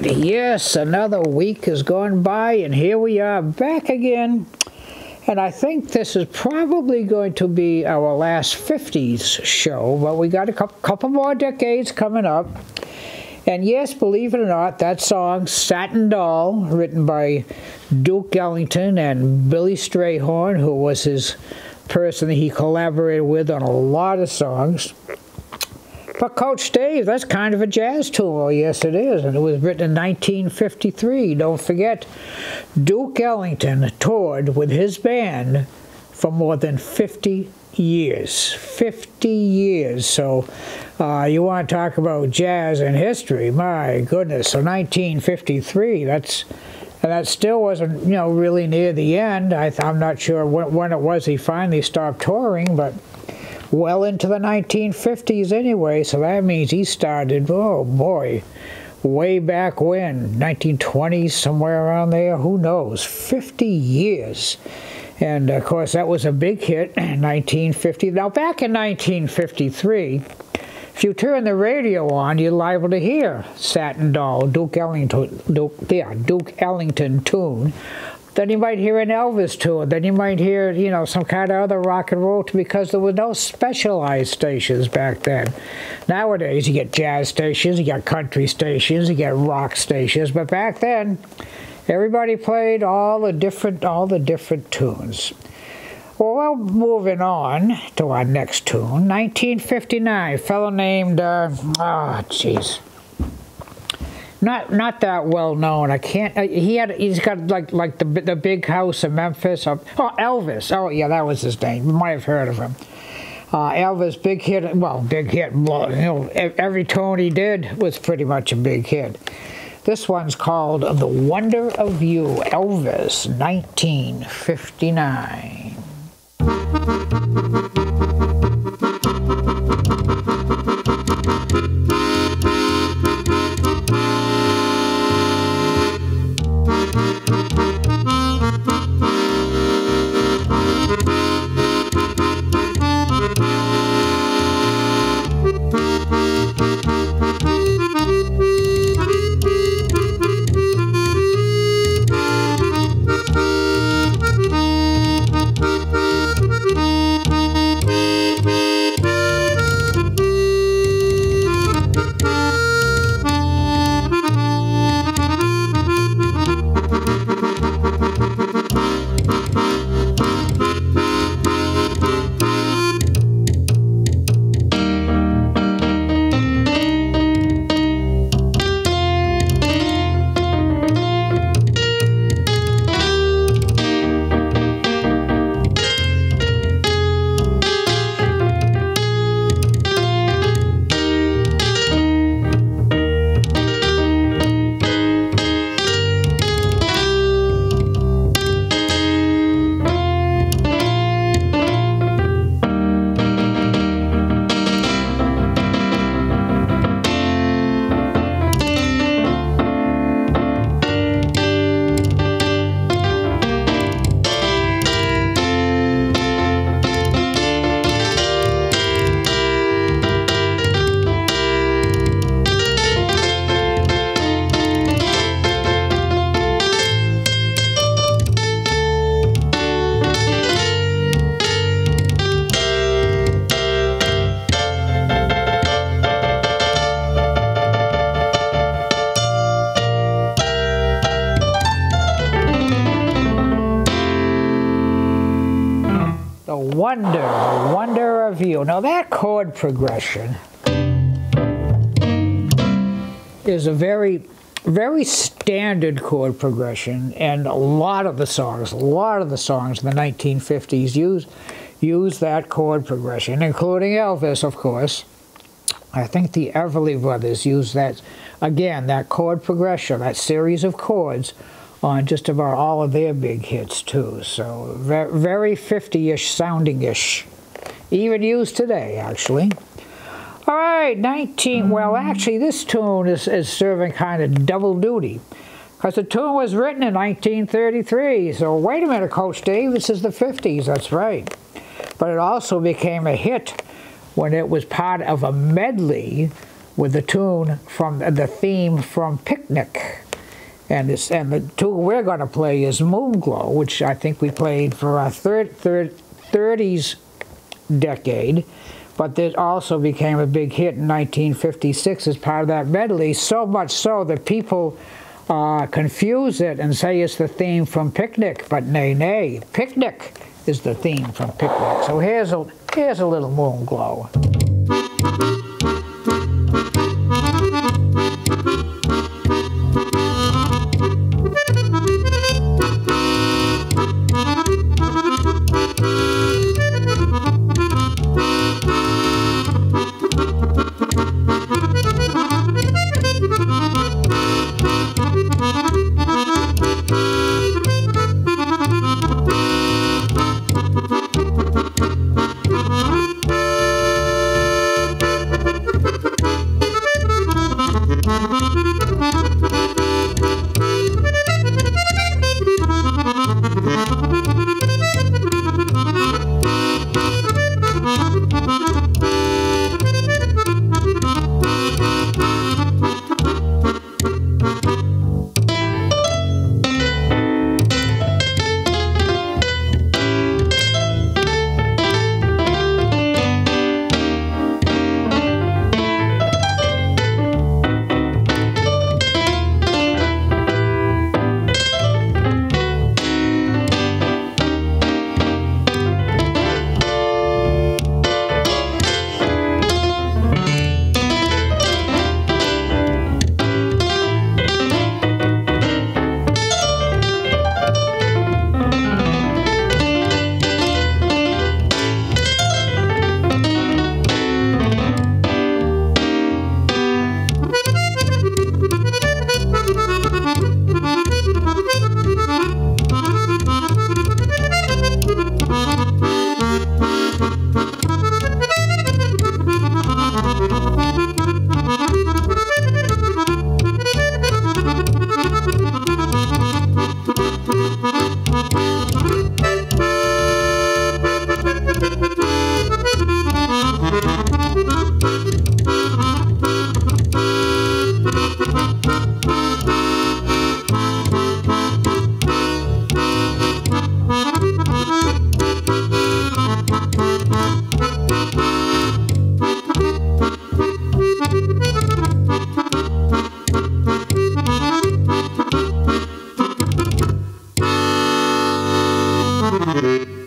Yes, another week has gone by, and here we are back again. And I think this is probably going to be our last 50s show, but we got a couple more decades coming up. And yes, believe it or not, that song, Satin Doll, written by Duke Ellington and Billy Strayhorn, who was his person that he collaborated with on a lot of songs. But Coach Dave, that's kind of a jazz tune. Well, yes, it is. And it was written in 1953. Don't forget, Duke Ellington toured with his band for more than 50 years. 50 years. So you want to talk about jazz and history. My goodness. So 1953, and that still wasn't, you know, really near the end. I'm not sure when it was he finally stopped touring, but well into the 1950s anyway, so that means he started, oh boy, way back when, 1920s, somewhere around there, who knows, 50 years. And of course that was a big hit in 1950. Now back in 1953, if you turn the radio on, you're liable to hear Satin Doll, Duke Ellington tune. Then you might hear an Elvis tune. Then you might hear, you know, some kind of other rock and roll tune, because there were no specialized stations back then. Nowadays, you get jazz stations, you got country stations, you get rock stations. But back then, everybody played all the different tunes. Well, moving on to our next tune, 1959. A fellow named, Not that well known. I can't. He's got like the big house in Memphis. Oh, Elvis. Oh yeah, that was his name. You might have heard of him. Elvis, big hit. Well, big hit. Well, you know, every tune he did was pretty much a big hit. This one's called "The Wonder of You." Elvis, 1959. The wonder of you. Now that chord progression is a very, very standard chord progression, and a lot of the songs in the 1950s use that chord progression, including Elvis, of course. I think the Everly Brothers used that, again, that chord progression, that series of chords, on just about all of their big hits too. So very 50-ish sounding-ish, even used today actually. All right, well actually this tune is serving kind of double duty, because the tune was written in 1933. So wait a minute, Coach Dave, this is the 50s, that's right. But it also became a hit when it was part of a medley with the tune from the theme from Picnic. And the tune we're going to play is Moonglow, which I think we played for our 30s decade, but it also became a big hit in 1956 as part of that medley, so much so that people confuse it and say it's the theme from Picnic, but nay, Picnic is the theme from Picnic. So here's a little Moonglow.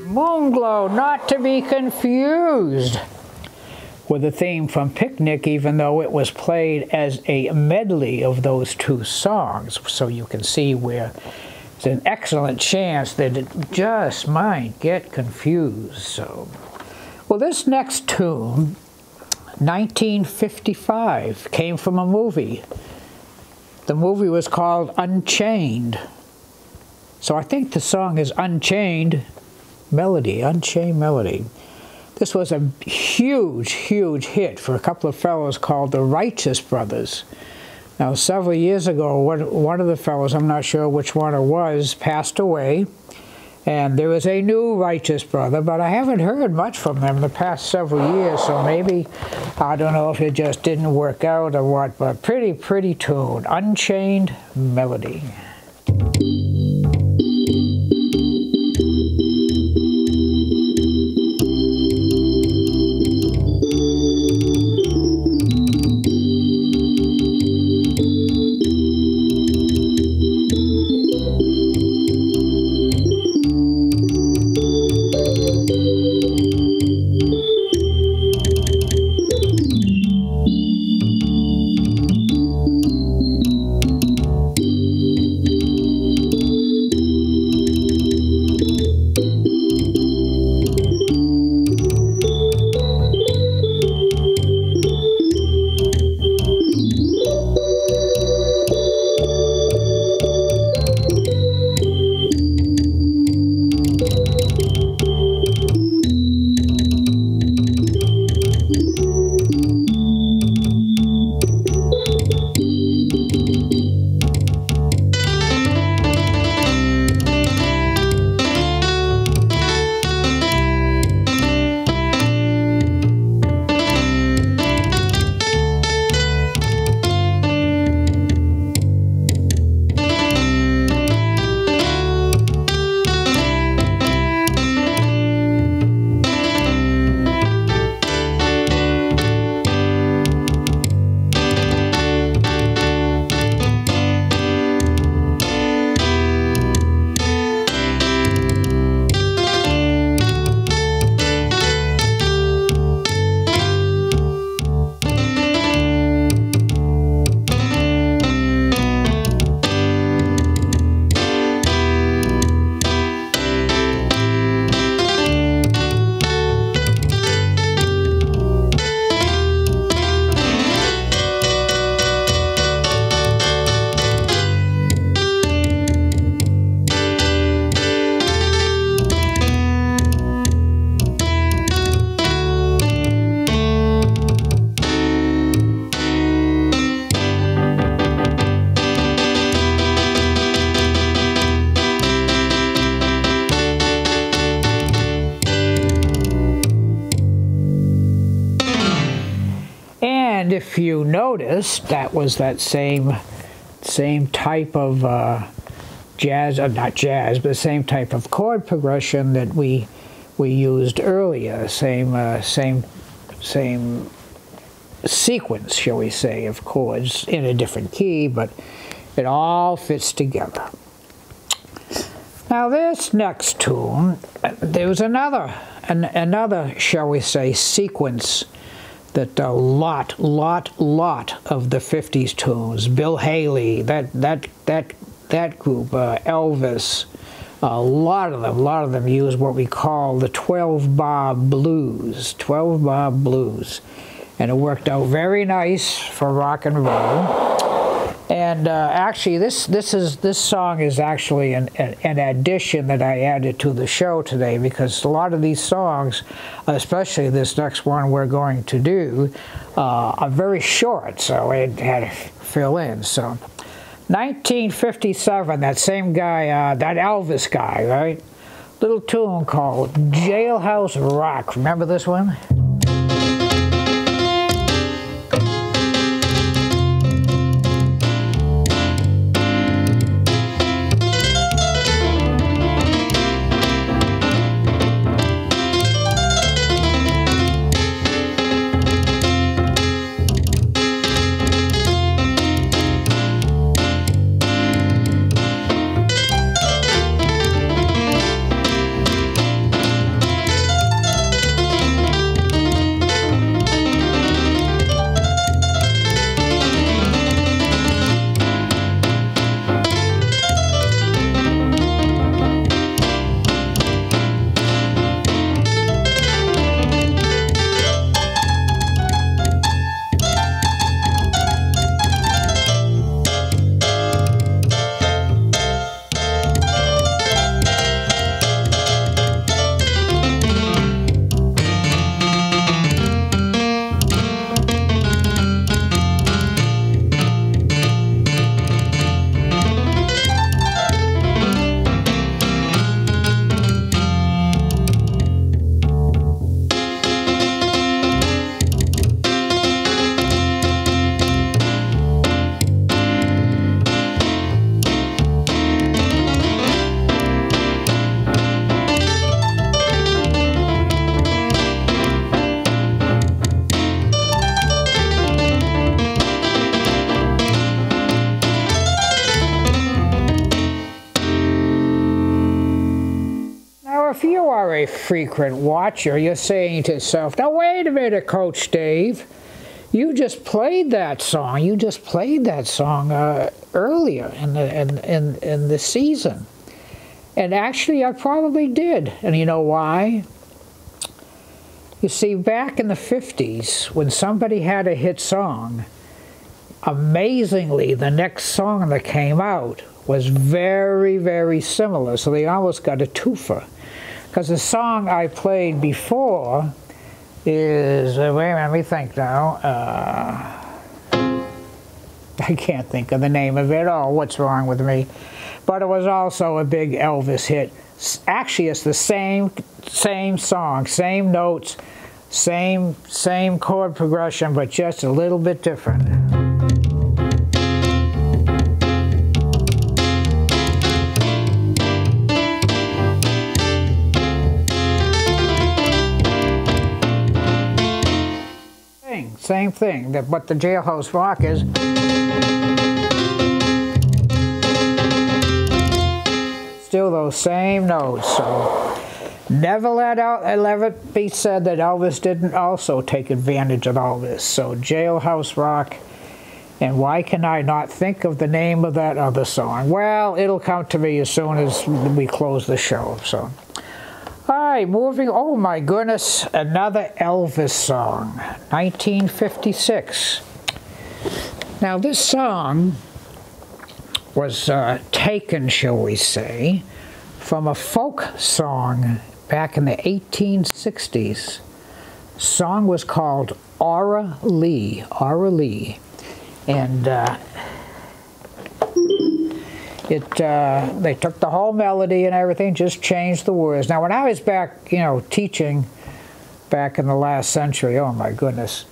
Moonglow, not to be confused with the theme from Picnic, even though it was played as a medley of those two songs. So you can see where there's an excellent chance that it just might get confused. So, well, this next tune, 1955, came from a movie. The movie was called Unchained. So I think the song is Unchained Melody, Unchained Melody. This was a huge, huge hit for a couple of fellows called the Righteous Brothers. Now, several years ago, one of the fellows, I'm not sure which one it was, passed away. And there was a new Righteous Brother, but I haven't heard much from them in the past several years, so maybe, I don't know if it just didn't work out or what, but pretty tune, Unchained Melody. if you noticed, that was that same type of jazz, not jazz, but the same type of chord progression that we used earlier. Same sequence, shall we say, of chords in a different key, but it all fits together. Now this next tune, there was another, shall we say, sequence that a lot of the 50s tunes, Bill Haley, that group, Elvis, a lot of them use what we call the 12-bar blues, and it worked out very nice for rock and roll. And actually, this song is actually an addition that I added to the show today, because a lot of these songs, especially this next one we're going to do, are very short, so I had to fill in. So, 1957, that same guy, that Elvis guy, right? Little tune called Jailhouse Rock. Remember this one? If you are a frequent watcher, you're saying to yourself, now wait a minute, Coach Dave, you just played that song. You just played that song earlier in the season. And actually, I probably did. And you know why? You see, back in the 50s, when somebody had a hit song, amazingly, the next song that came out was very, very similar. So they almost got a twofer. Because the song I played before is, wait a minute, let me think now. I can't think of the name of it. Oh, what's wrong with me? But it was also a big Elvis hit. Actually, it's the same song, same notes, same chord progression, but just a little bit different. Same thing, but the Jailhouse Rock is still those same notes. So never let it be said that Elvis didn't also take advantage of all this. So Jailhouse Rock, and why can I not think of the name of that other song? Well, it'll come to me as soon as we close the show. So. All right, moving, oh my goodness, another Elvis song, 1956. Now this song was taken, shall we say, from a folk song back in the 1860s. The song was called Aura Lee, and they took the whole melody and everything, just changed the words. Now, when I was back, teaching back in the last century, oh my goodness,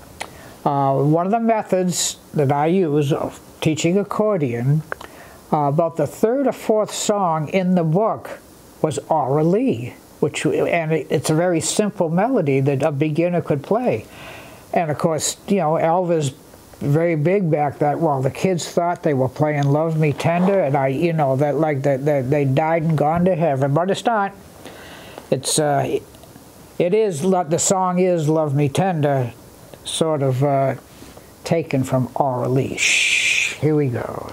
One of the methods that I use of teaching accordion, about the third or fourth song in the book was orally, and it's a very simple melody that a beginner could play. And of course, you know, Elvis, very big back that, well, the kids thought they were playing Love Me Tender, and you know, that like they died and gone to heaven, but it's not. It's, the song is Love Me Tender, sort of taken from orally. Shh, here we go.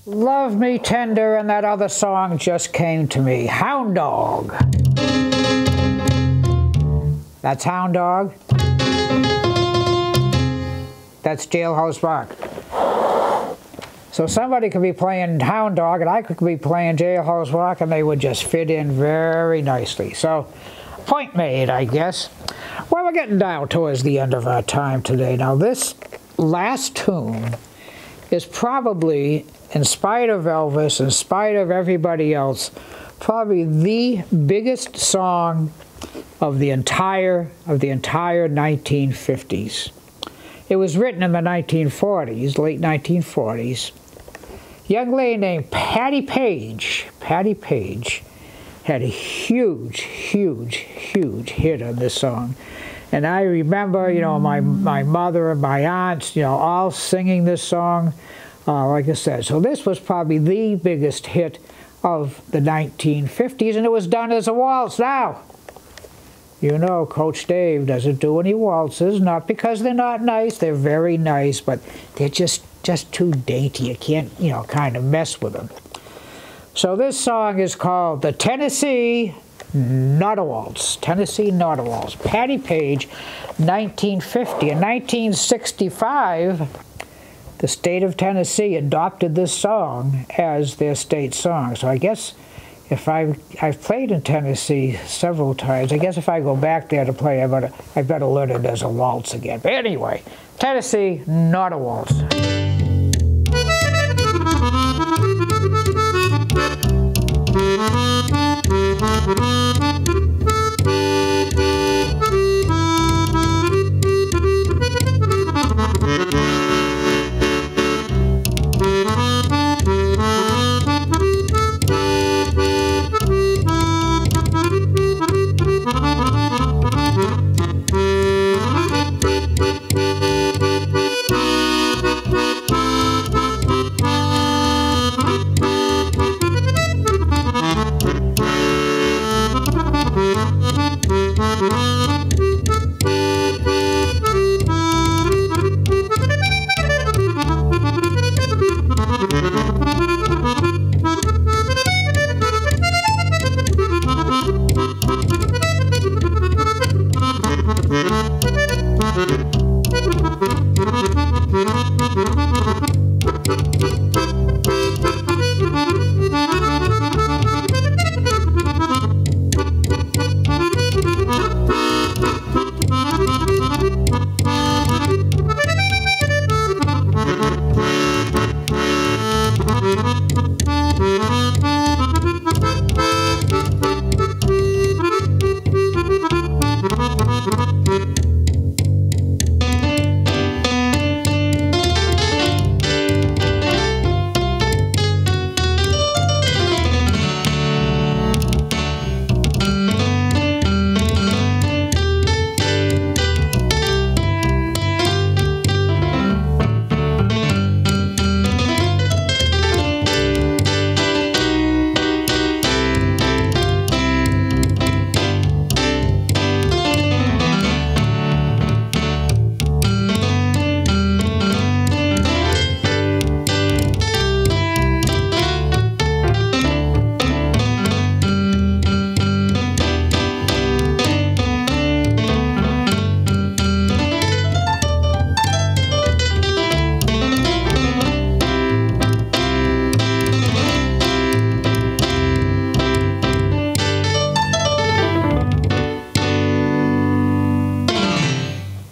Love Me Tender, and that other song just came to me. Hound Dog. That's Hound Dog. That's Jailhouse Rock. So somebody could be playing Hound Dog, and I could be playing Jailhouse Rock, and they would just fit in very nicely. So, point made, I guess. Well, we're getting down towards the end of our time today. Now, this last tune is probably, in spite of Elvis, in spite of everybody else, probably the biggest song of the entire 1950s. It was written in the 1940s, late 1940s. A young lady named Patti Page had a huge hit on this song. And I remember, you know, my mother and my aunts, you know, all singing this song, like I said. So this was probably the biggest hit of the 1950s, and it was done as a waltz. Now, you know, Coach Dave doesn't do any waltzes, not because they're not nice, they're very nice, but they're just too dainty. You can't, you know, kind of mess with them. So this song is called the Tennessee Not a Waltz. Tennessee Not a Waltz. Patti Page, 1950. In 1965, the state of Tennessee adopted this song as their state song. So I guess if I've played in Tennessee several times, I guess if I go back there to play, I better learn it as a waltz again. But anyway, Tennessee Not a Waltz.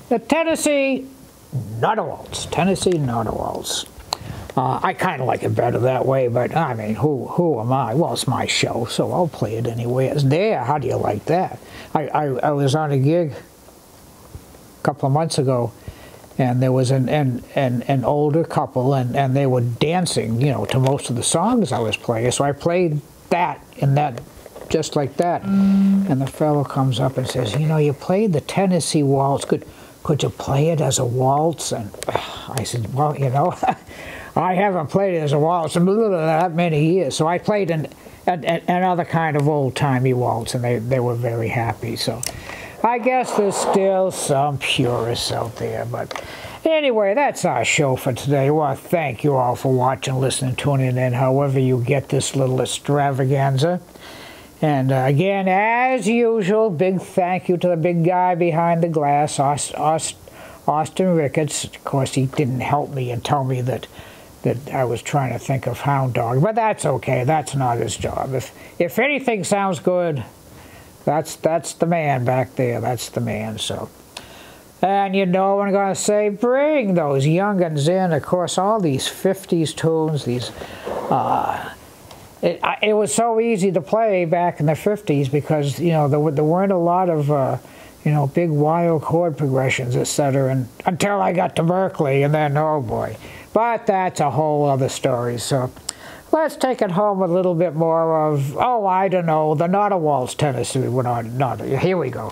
The Tennessee Nutterwaltz. Tennessee Nutterwaltz. I kind of like it better that way, but I mean, who am I? Well, it's my show, so I'll play it anyway. It's there. How do you like that? I was on a gig a couple of months ago, and there was an older couple, and they were dancing, you know, to most of the songs I was playing. So I played that in that, just like that. And the fellow comes up and says, you know, you played the Tennessee Waltz. Could you play it as a waltz? And I said, well, you know, I haven't played it as a waltz in that many years. So I played another kind of old-timey waltz, and they were very happy. So I guess there's still some purists out there. But anyway, that's our show for today. I want to thank you all for watching, listening, tuning in, however you get this little extravaganza. And again, as usual, big thank you to the big guy behind the glass, Austin Ricketts. Of course, he didn't help me and tell me that I was trying to think of Hound Dog, but that's okay. That's not his job. If anything sounds good, that's the man back there. That's the man. So, and you know what I'm going to say? Bring those young'uns in. Of course, all these 50s tunes, these. It was so easy to play back in the 50s because, you know, there weren't a lot of, you know, big wild chord progressions, etc. And until I got to Berkeley, and then, oh boy. But that's a whole other story. So let's take it home with a little bit more of, oh, I don't know, the Nutterwaltz Tennessee. Here we go.